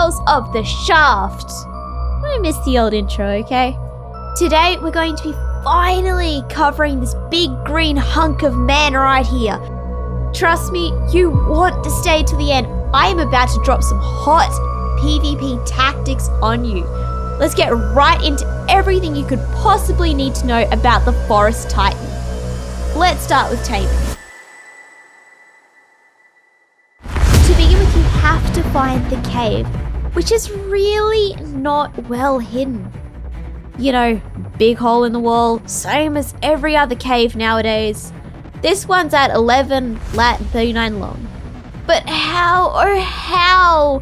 details of the shaft. I missed the old intro, okay? Today, we're going to be finally covering this big green hunk of man right here. Trust me, you want to stay to the end. I am about to drop some hot PvP tactics on you. Let's get right into everything you could possibly need to know about the Forest Titan. Let's start with taming. To begin with, you have to find the cave, which is really not well hidden. You know, big hole in the wall, same as every other cave nowadays. This one's at 11 lat and 39 long. But how, oh how,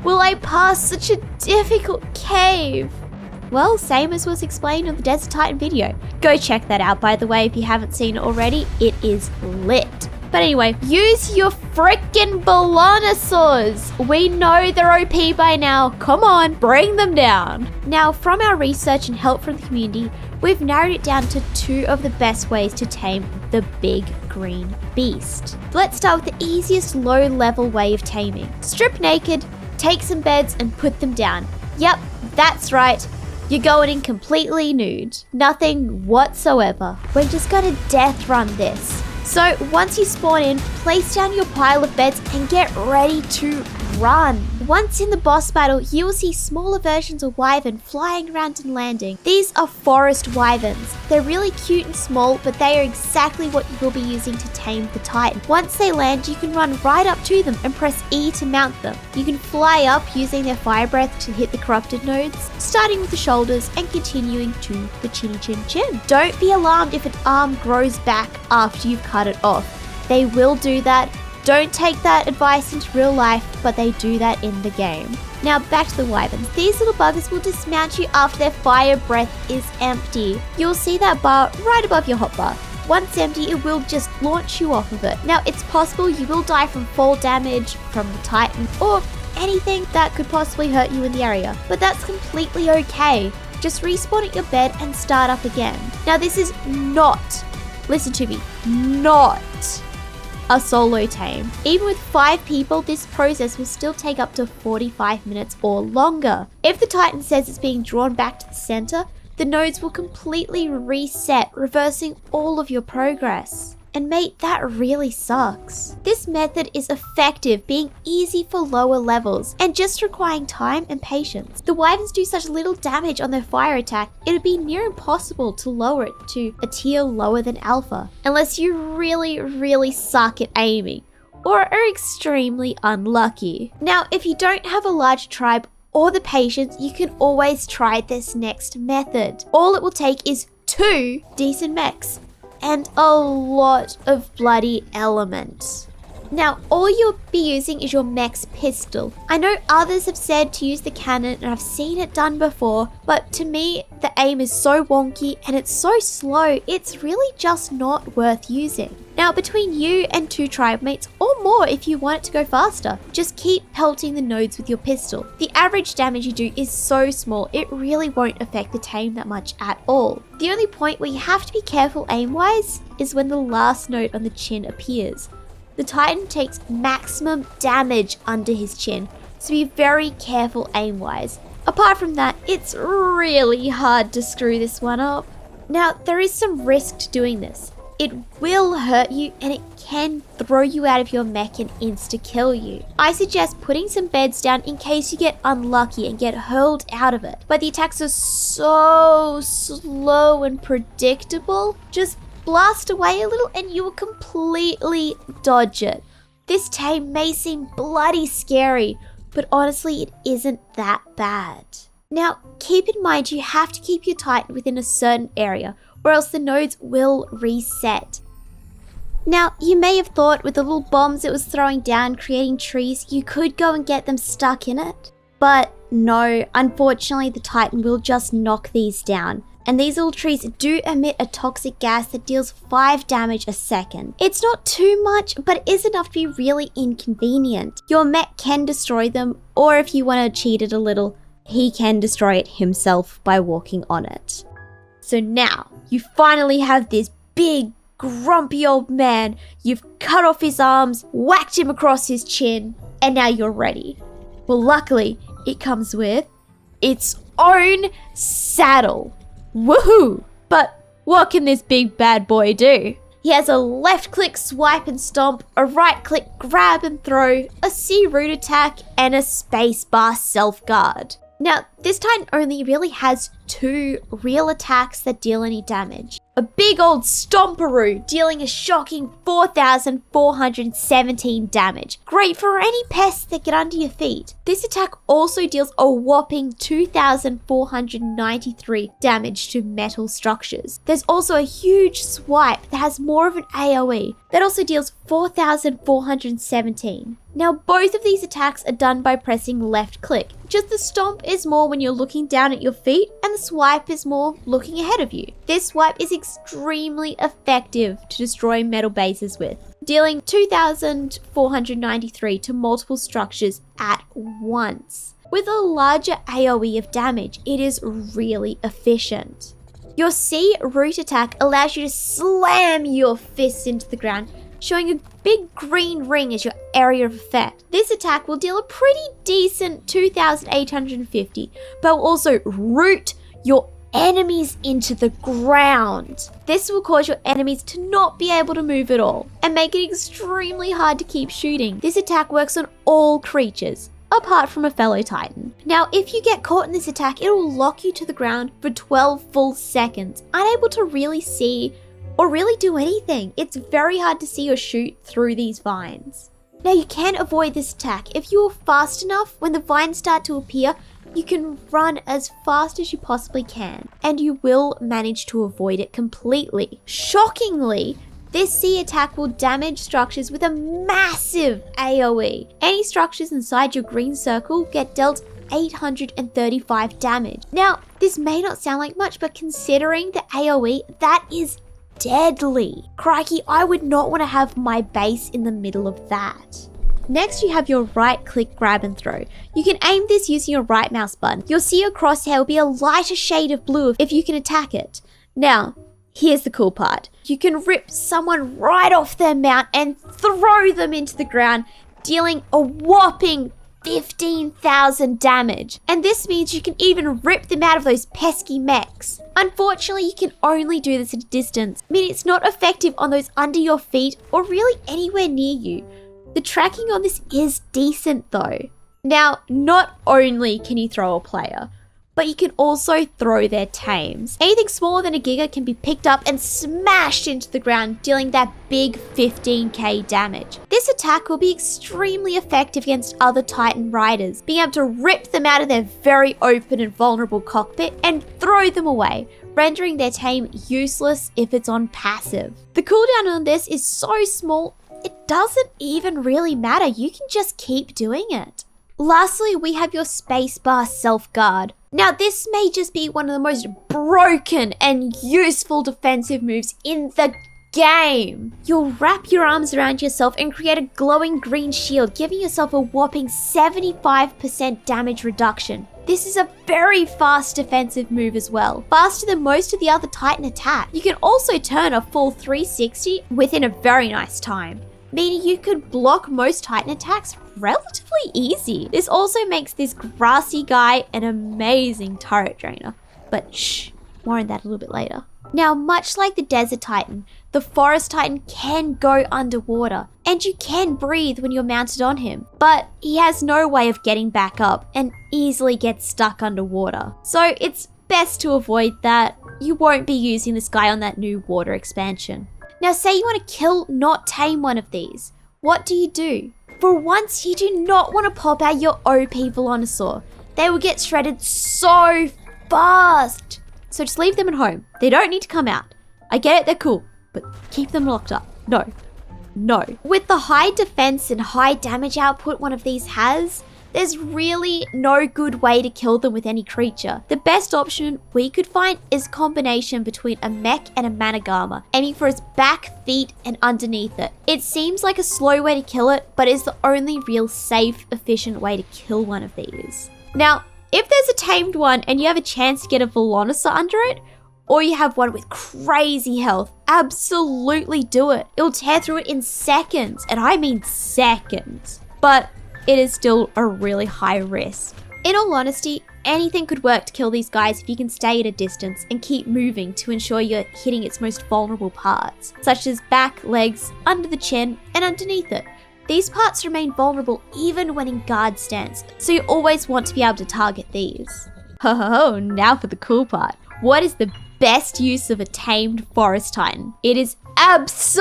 will I pass such a difficult cave? Well, same as was explained in the Desert Titan video. Go check that out, by the way, if you haven't seen it already. It is lit. But anyway, use your frickin' VELONASAURS. We know they're OP by now. Come on, bring them down. Now, from our research and help from the community, we've narrowed it down to 2 of the best ways to tame the big green beast. Let's start with the easiest low-level way of taming. Strip naked, take some beds, and put them down. Yep, that's right. You're going in completely nude. Nothing whatsoever. We're just gonna death run this. So once you spawn in, place down your pile of beds and get ready to run. Once in the boss battle, you will see smaller versions of wyvern flying around and landing. These are forest wyverns. They're really cute and small, but they are exactly what you will be using to tame the Titan. Once they land, you can run right up to them and press E to mount them. You can fly up using their fire breath to hit the corrupted nodes, starting with the shoulders and continuing to the chinny chin chin. Don't be alarmed if an arm grows back after you've cut it off. They will do that. Don't take that advice into real life, but they do that in the game. Now back to the wyverns. These little buggers will dismount you after their fire breath is empty. You'll see that bar right above your hotbar. Once empty, it will just launch you off of it. Now it's possible you will die from fall damage from the Titan or anything that could possibly hurt you in the area, but that's completely okay. Just respawn at your bed and start up again. Now this is not, listen to me, not a solo tame. Even with 5 people, this process will still take up to 45 minutes or longer. If the Titan says it's being drawn back to the center, the nodes will completely reset, reversing all of your progress. And mate, that really sucks. This method is effective, being easy for lower levels, and just requiring time and patience. The wyverns do such little damage on their fire attack, it would be near impossible to lower it to a tier lower than alpha, unless you really suck at aiming, or are extremely unlucky. Now, if you don't have a large tribe or the patience, you can always try this next method. All it will take is 2 decent mechs and a lot of bloody elements. Now, all you'll be using is your mech's pistol. I know others have said to use the cannon and I've seen it done before, but to me, the aim is so wonky and it's so slow, it's really just not worth using. Now, between you and 2 tribe mates, or more if you want it to go faster, just keep pelting the nodes with your pistol. The average damage you do is so small, it really won't affect the tame that much at all. The only point where you have to be careful aim-wise is when the last node on the chin appears. The Titan takes maximum damage under his chin, so be very careful aim-wise. Apart from that, it's really hard to screw this one up. Now, there is some risk to doing this. It will hurt you and it can throw you out of your mech and insta-kill you. I suggest putting some beds down in case you get unlucky and get hurled out of it. But the attacks are so slow and predictable. Just blast away a little and you will completely dodge it. This tame may seem bloody scary, but honestly it isn't that bad. Now keep in mind you have to keep your Titan within a certain area or else the nodes will reset. Now you may have thought with the little bombs it was throwing down creating trees you could go and get them stuck in it, but no, unfortunately the Titan will just knock these down. And these little trees do emit a toxic gas that deals 5 damage a second. It's not too much, but it is enough to be really inconvenient. Your mech can destroy them, or if you want to cheat it a little, he can destroy it himself by walking on it. So now, you finally have this big, grumpy old man. You've cut off his arms, whacked him across his chin, and now you're ready. Well, luckily, it comes with its own saddle. Woohoo! But what can this big bad boy do? He has a left click swipe and stomp, a right click grab and throw, a C root attack, and a spacebar self guard. Now, this Titan only really has 2 real attacks that deal any damage. A big old Stomperoo dealing a shocking 4,417 damage. Great for any pests that get under your feet. This attack also deals a whopping 2,493 damage to metal structures. There's also a huge swipe that has more of an AoE that also deals 4,417. Now, both of these attacks are done by pressing left click. Just the stomp is more when you're looking down at your feet, and the swipe is more looking ahead of you. This swipe is extremely effective to destroy metal bases with, dealing 2,493 to multiple structures at once. With a larger AoE of damage, it is really efficient. Your C root attack allows you to slam your fists into the ground, showing a big green ring as your area of effect. This attack will deal a pretty decent 2,850, but will also root your enemies into the ground. This will cause your enemies to not be able to move at all and make it extremely hard to keep shooting. This attack works on all creatures, apart from a fellow Titan. Now, if you get caught in this attack, it will lock you to the ground for 12 full seconds, unable to really see or really do anything. It's very hard to see or shoot through these vines. Now, you can avoid this attack. If you are fast enough, when the vines start to appear, you can run as fast as you possibly can, and you will manage to avoid it completely. Shockingly, this C attack will damage structures with a massive AoE. Any structures inside your green circle get dealt 835 damage. Now, this may not sound like much, but considering the AoE, that is deadly. Crikey, I would not want to have my base in the middle of that. Next, you have your right click grab and throw. You can aim this using your right mouse button. You'll see your crosshair will be a lighter shade of blue if you can attack it. Now, here's the cool part. You can rip someone right off their mount and throw them into the ground, dealing a whopping 15,000 damage. And this means you can even rip them out of those pesky mechs. Unfortunately, you can only do this at a distance, meaning it's not effective on those under your feet or really anywhere near you. The tracking on this is decent though. Now, not only can you throw a player, but you can also throw their tames. Anything smaller than a giga can be picked up and smashed into the ground, dealing that big 15k damage. This attack will be extremely effective against other Titan riders, being able to rip them out of their very open and vulnerable cockpit and throw them away, rendering their tame useless if it's on passive. The cooldown on this is so small, it doesn't even really matter. You can just keep doing it. Lastly, we have your spacebar self-guard. Now, this may just be one of the most broken and useful defensive moves in the game. You'll wrap your arms around yourself and create a glowing green shield, giving yourself a whopping 75% damage reduction. This is a very fast defensive move as well, faster than most of the other Titan attacks. You can also turn a full 360 within a very nice time, meaning you could block most Titan attacks relatively easy. This also makes this grassy guy an amazing turret drainer. But shh, more on that a little bit later. Now, much like the Desert Titan, the Forest Titan can go underwater, and you can breathe when you're mounted on him, but he has no way of getting back up and easily gets stuck underwater. So it's best to avoid that. You won't be using this guy on that new water expansion. Now, say you want to kill, not tame one of these. What do? For once, you do not want to pop out your OP VELONASAUR. They will get shredded so fast. So just leave them at home. They don't need to come out. I get it, they're cool, but keep them locked up. No. With the high defense and high damage output one of these has, there's really no good way to kill them with any creature. The best option we could find is a combination between a mech and a Managama, aiming for its back, feet, and underneath it. It seems like a slow way to kill it, but is the only real safe, efficient way to kill one of these. Now, if there's a tamed one and you have a chance to get a VELONASAUR under it, or you have one with crazy health, absolutely do it. It'll tear through it in seconds, and I mean seconds. But it is still a really high risk. In all honesty, anything could work to kill these guys if you can stay at a distance and keep moving to ensure you're hitting its most vulnerable parts, such as back, legs, under the chin, and underneath it. These parts remain vulnerable even when in guard stance, so you always want to be able to target these. Oh, now for the cool part. What is the best use of a tamed forest titan? It is absolutely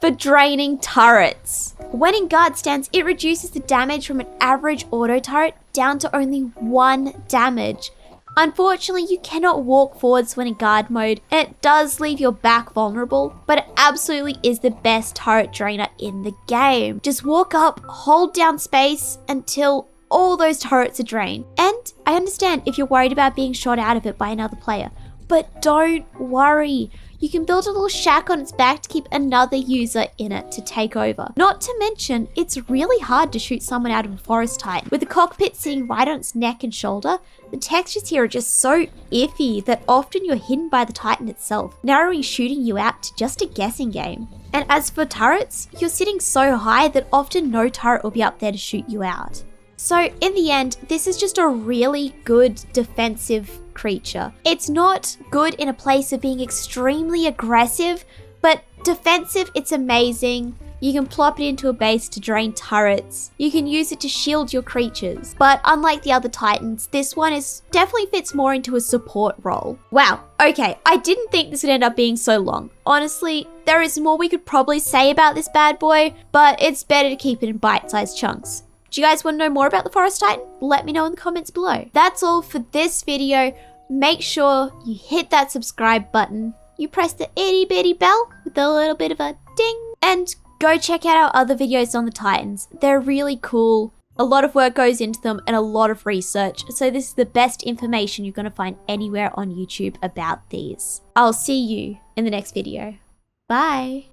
for draining turrets. When in guard stance, it reduces the damage from an average auto turret down to only 1 damage. Unfortunately, you cannot walk forwards when in guard mode, and it does leave your back vulnerable, but it absolutely is the best turret drainer in the game. Just walk up, hold down space until all those turrets are drained. And I understand if you're worried about being shot out of it by another player, but don't worry. You can build a little shack on its back to keep another user in it to take over. Not to mention, it's really hard to shoot someone out of a forest titan. With the cockpit sitting right on its neck and shoulder, the textures here are just so iffy that often you're hidden by the titan itself, narrowly shooting you out to just a guessing game. And as for turrets, you're sitting so high that often no turret will be up there to shoot you out. So in the end, this is just a really good defensive creature. It's not good in a place of being extremely aggressive, but defensive, it's amazing. You can plop it into a base to drain turrets. You can use it to shield your creatures. But unlike the other titans, this one definitely fits more into a support role. Wow, okay, I didn't think this would end up being so long. Honestly, there is more we could probably say about this bad boy, but it's better to keep it in bite-sized chunks. Do you guys want to know more about the Forest Titan? Let me know in the comments below. That's all for this video. Make sure you hit that subscribe button. You press the itty bitty bell with a little bit of a ding. And go check out our other videos on the Titans. They're really cool. A lot of work goes into them and a lot of research. So this is the best information you're going to find anywhere on YouTube about these. I'll see you in the next video. Bye.